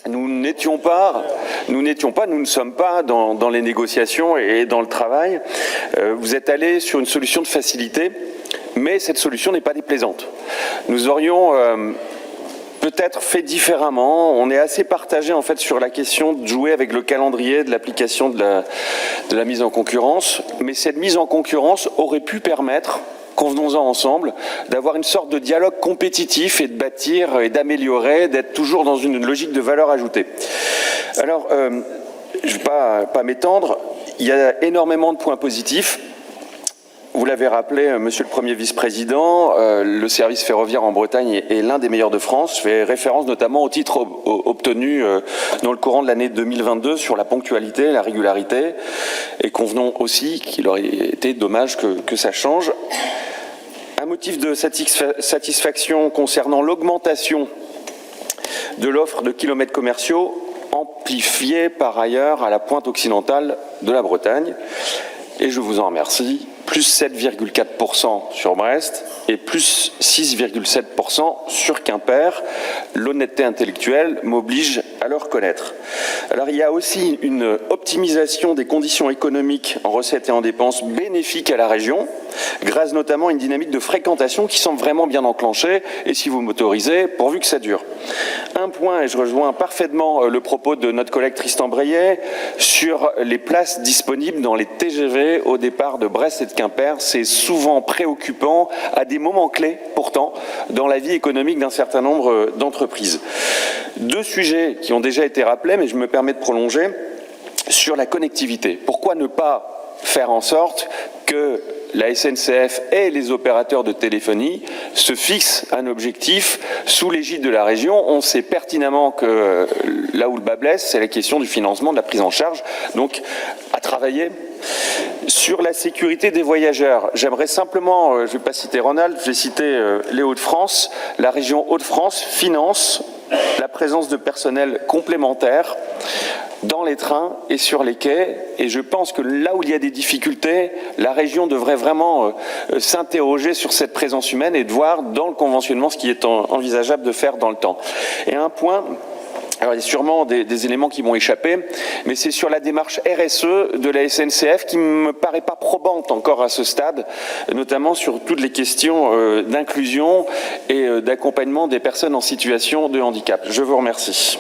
nous ne sommes pas dans les négociations et dans le travail. Vous êtes allé sur une solution de facilité, mais cette solution n'est pas déplaisante. Nous aurions peut-être fait différemment. On est assez partagé en fait sur la question de jouer avec le calendrier de l'application de la mise en concurrence, mais cette mise en concurrence aurait pu permettre, convenons-en ensemble, d'avoir une sorte de dialogue compétitif et de bâtir et d'améliorer, d'être toujours dans une logique de valeur ajoutée. Alors, je ne vais pas m'étendre, il y a énormément de points positifs. Vous l'avez rappelé, monsieur le Premier vice-président, le service ferroviaire en Bretagne est l'un des meilleurs de France. Je fais référence notamment au titre obtenu dans le courant de l'année 2022 sur la ponctualité, la régularité. Et convenons aussi qu'il aurait été dommage que ça change. Un motif de satisfaction concernant l'augmentation de l'offre de kilomètres commerciaux, amplifiée par ailleurs à la pointe occidentale de la Bretagne. Et je vous en remercie. Plus 7,4% sur Brest et plus 6,7% sur Quimper. L'honnêteté intellectuelle m'oblige à le reconnaître. Alors il y a aussi une optimisation des conditions économiques en recettes et en dépenses bénéfiques à la région, grâce notamment à une dynamique de fréquentation qui semble vraiment bien enclenchée, et si vous m'autorisez, pourvu que ça dure. Un point, et je rejoins parfaitement le propos de notre collègue Tristan Breyet, sur les places disponibles dans les TGV au départ de Brest et de Quimper. C'est souvent préoccupant à des moments clés, pourtant, dans la vie économique d'un certain nombre d'entreprises. Deux sujets qui ont déjà été rappelés, mais je me permets de prolonger, sur la connectivité. Pourquoi ne pas faire en sorte que la SNCF et les opérateurs de téléphonie se fixent un objectif sous l'égide de la région? On sait pertinemment que là où le bât blesse, c'est la question du financement, de la prise en charge, donc à travailler. Sur la sécurité des voyageurs, j'aimerais simplement, je ne vais pas citer Ronald, je vais citer les Hauts-de-France. La région Hauts-de-France finance la présence de personnel complémentaire dans les trains et sur les quais, et je pense que là où il y a des difficultés, la région devrait vraiment s'interroger sur cette présence humaine et de voir dans le conventionnement ce qui est envisageable de faire dans le temps. Et un point, alors il y a sûrement des éléments qui m'ont échappé, mais c'est sur la démarche RSE de la SNCF qui ne me paraît pas probante encore à ce stade, notamment sur toutes les questions d'inclusion et d'accompagnement des personnes en situation de handicap. Je vous remercie.